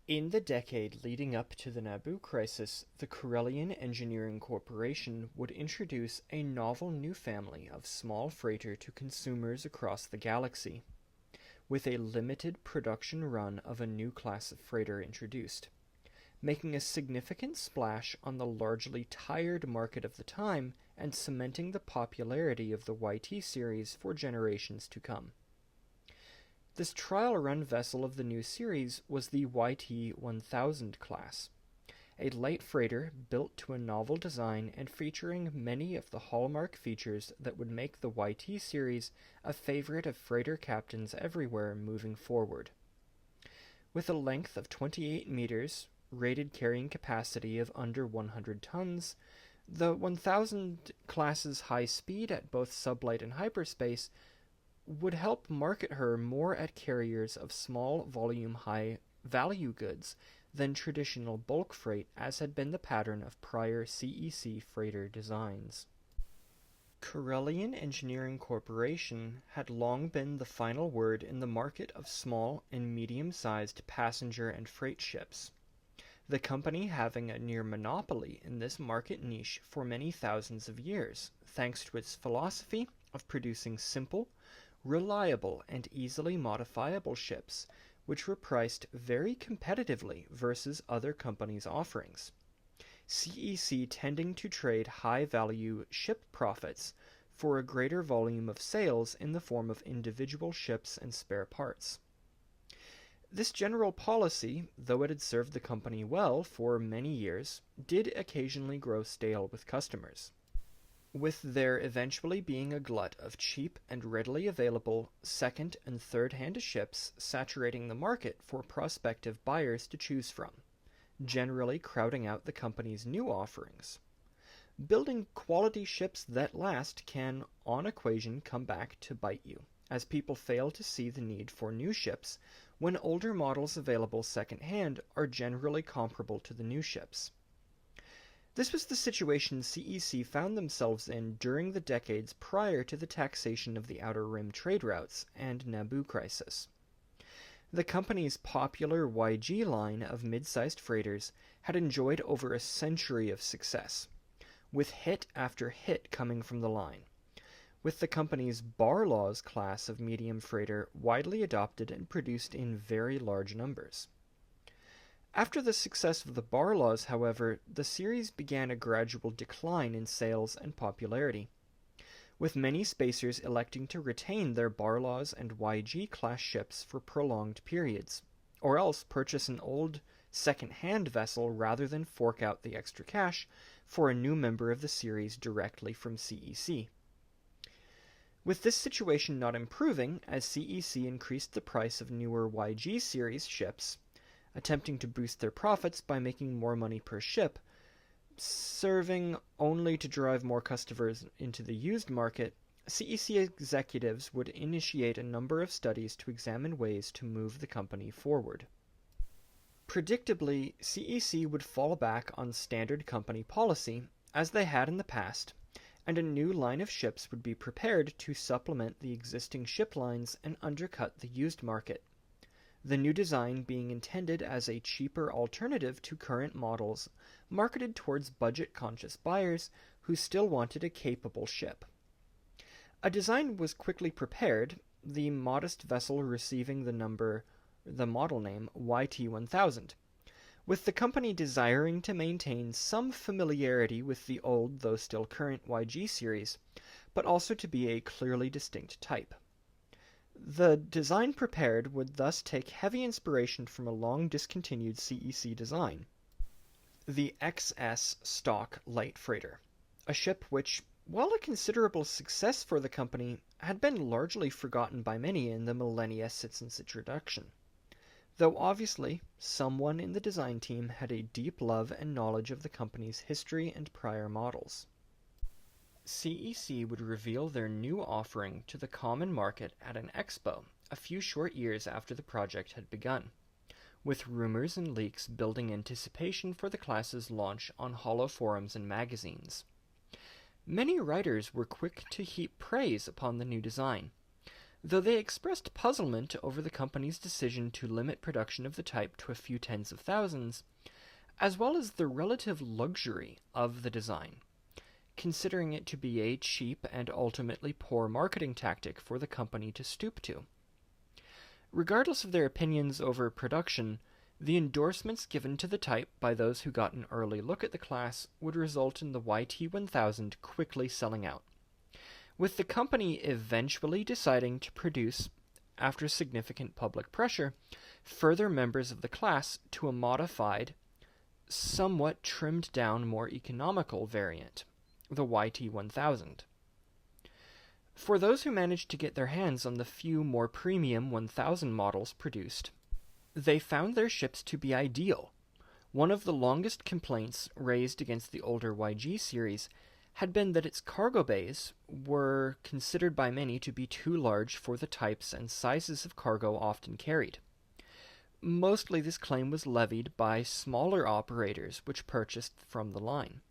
In the decade leading up to the Naboo crisis, the Corellian Engineering Corporation would introduce a novel new family of small freighter to consumers across the galaxy, with a limited production run of a new class of freighter introduced, making a significant splash on the largely tired market of the time and cementing the popularity of the YT series for generations to come. This trial-run vessel of the new series was the YT-1000 class, a light freighter built to a novel design and featuring many of the hallmark features that would make the YT series a favorite of freighter captains everywhere moving forward. With a length of 28 meters, rated carrying capacity of under 100 tons, the 1000 class's high speed at both sublight and hyperspace would help market her more at carriers of small volume high value goods than traditional bulk freight, as had been the pattern of prior CEC freighter designs. Corellian Engineering Corporation had long been the final word in the market of small and medium-sized passenger and freight ships, the company having a near monopoly in this market niche for many thousands of years, thanks to its philosophy of producing simple, reliable, and easily modifiable ships, which were priced very competitively versus other companies' offerings. CEC tending to trade high-value ship profits for a greater volume of sales in the form of individual ships and spare parts. This general policy, though it had served the company well for many years, did occasionally grow stale with customers, with there eventually being a glut of cheap and readily available second- and third-hand ships saturating the market for prospective buyers to choose from, generally crowding out the company's new offerings. Building quality ships that last can, on occasion, come back to bite you, as people fail to see the need for new ships when older models available second-hand are generally comparable to the new ships. This was the situation CEC found themselves in during the decades prior to the taxation of the Outer Rim trade routes and Naboo crisis. The company's popular YG line of mid-sized freighters had enjoyed over a century of success, with hit after hit coming from the line, with the company's Barlaws class of medium freighter widely adopted and produced in very large numbers. After the success of the Barlaws, however, the series began a gradual decline in sales and popularity, with many spacers electing to retain their Barlaws and YG-class ships for prolonged periods, or else purchase an old second-hand vessel rather than fork out the extra cash for a new member of the series directly from CEC. With this situation not improving as CEC increased the price of newer YG series ships, attempting to boost their profits by making more money per ship, serving only to drive more customers into the used market, CEC executives would initiate a number of studies to examine ways to move the company forward. Predictably, CEC would fall back on standard company policy, as they had in the past, and a new line of ships would be prepared to supplement the existing ship lines and undercut the used market, the new design being intended as a cheaper alternative to current models marketed towards budget-conscious buyers who still wanted a capable ship. A design was quickly prepared, the modest vessel receiving the model name YT-1000, with the company desiring to maintain some familiarity with the old though still current YG series, but also to be a clearly distinct type. The design prepared would thus take heavy inspiration from a long-discontinued CEC design, the XS stock light freighter, a ship which, while a considerable success for the company, had been largely forgotten by many in the millennia since its introduction, though obviously someone in the design team had a deep love and knowledge of the company's history and prior models. CEC would reveal their new offering to the common market at an expo a few short years after the project had begun, with rumors and leaks building anticipation for the class's launch on holo forums and magazines. Many writers were quick to heap praise upon the new design, though they expressed puzzlement over the company's decision to limit production of the type to a few tens of thousands, as well as the relative luxury of the design, considering it to be a cheap and ultimately poor marketing tactic for the company to stoop to. Regardless of their opinions over production, the endorsements given to the type by those who got an early look at the class would result in the YT-1000 quickly selling out, with the company eventually deciding to produce, after significant public pressure, further members of the class to a modified, somewhat trimmed down, more economical variant, the YT-1000. For those who managed to get their hands on the few more premium 1000 models produced, they found their ships to be ideal. One of the longest complaints raised against the older YG series had been that its cargo bays were considered by many to be too large for the types and sizes of cargo often carried. Mostly this claim was levied by smaller operators which purchased from the line.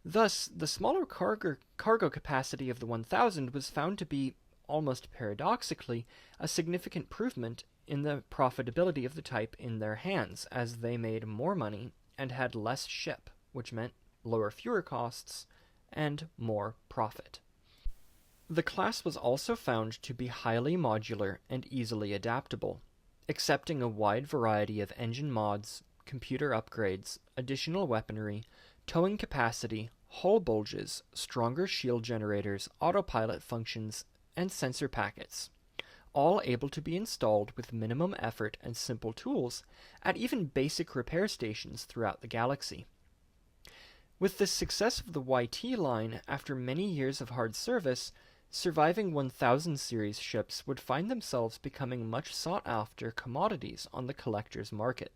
Thus, the smaller cargo capacity of the 1000 was found to be, almost paradoxically, a significant improvement in the profitability of the type in their hands, as they made more money and had less ship, which meant lower fuel costs and more profit. The class was also found to be highly modular and easily adaptable, accepting a wide variety of engine mods, computer upgrades, additional weaponry, towing capacity, hull bulges, stronger shield generators, autopilot functions, and sensor packets, all able to be installed with minimum effort and simple tools at even basic repair stations throughout the galaxy. With the success of the YT line, after many years of hard service, surviving 1000 series ships would find themselves becoming much sought-after commodities on the collector's market,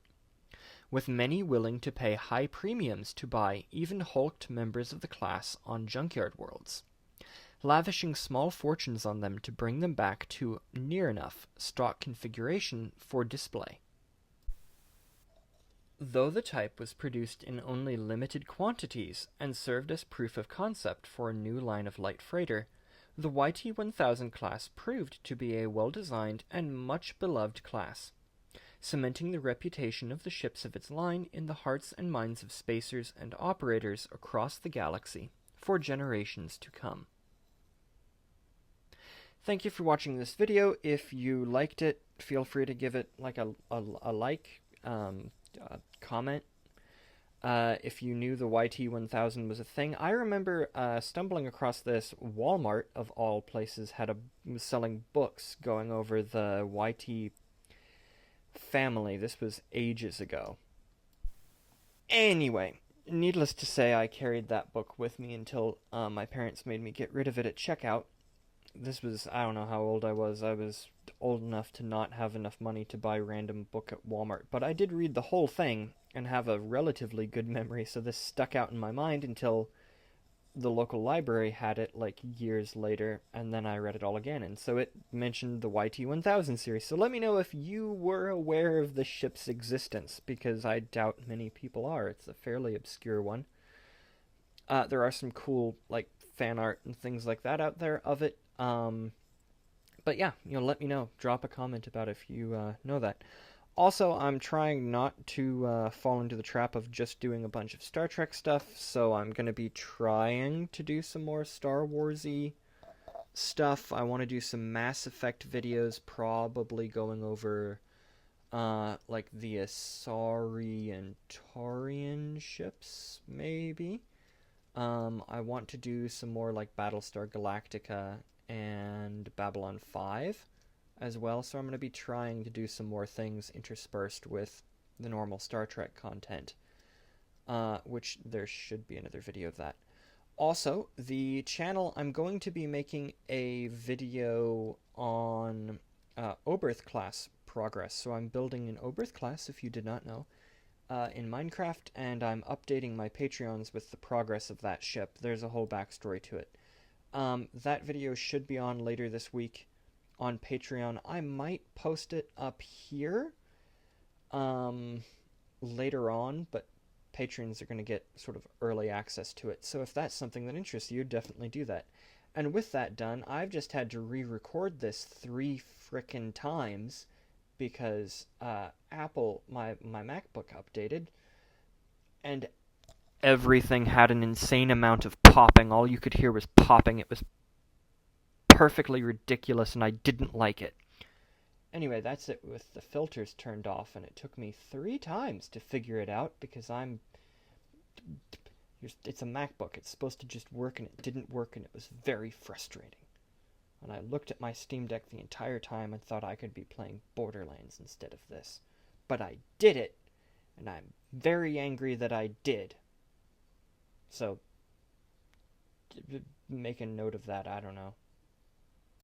with many willing to pay high premiums to buy even hulked members of the class on junkyard worlds, lavishing small fortunes on them to bring them back to near enough stock configuration for display. Though the type was produced in only limited quantities and served as proof of concept for a new line of light freighter, the YT-1000 class proved to be a well-designed and much beloved class, cementing the reputation of the ships of its line in the hearts and minds of spacers and operators across the galaxy for generations to come. Thank you for watching this video. If you liked it, feel free to give it a comment. If you knew the YT-1000 was a thing, I remember stumbling across this. Walmart, of all places, was selling books going over the YT family. This was ages ago. Anyway, needless to say, I carried that book with me until my parents made me get rid of it at checkout. This was, I don't know how old I was. I was old enough to not have enough money to buy a random book at Walmart. But I did read the whole thing and have a relatively good memory, so this stuck out in my mind until the local library had it like years later, and then I read it all again, and so it mentioned the YT-1000 series. So let me know if you were aware of the ship's existence, because I doubt many people are. It's a fairly obscure one. There are some cool like fan art and things like that out there of it. But yeah, let me know. Drop a comment about it if you know that. Also, I'm trying not to fall into the trap of just doing a bunch of Star Trek stuff, so I'm going to be trying to do some more Star Wars-y stuff. I want to do some Mass Effect videos, probably going over like the Asari and Taurian ships, maybe. I want to do some more like Battlestar Galactica and Babylon 5 as well, so I'm going to be trying to do some more things interspersed with the normal Star Trek content, which there should be another video of that. Also, the channel, I'm going to be making a video on Oberth class progress, so I'm building an Oberth class, if you did not know, in Minecraft, and I'm updating my Patreons with the progress of that ship. There's a whole backstory to it. That video should be on later this week on Patreon. I might post it up here later on, but patrons are going to get sort of early access to it. So if that's something that interests you, definitely do that. And with that done, I've just had to re-record this 3 frickin' times because Apple, my MacBook updated, and everything had an insane amount of popping. All you could hear was popping. It was perfectly ridiculous, and I didn't like it. Anyway, that's it with the filters turned off, and it took me 3 times to figure it out because it's a MacBook. It's supposed to just work, and it didn't work, and it was very frustrating. And I looked at my Steam Deck the entire time and thought I could be playing Borderlands instead of this. But I did it, and I'm very angry that I did. So, make a note of that, I don't know.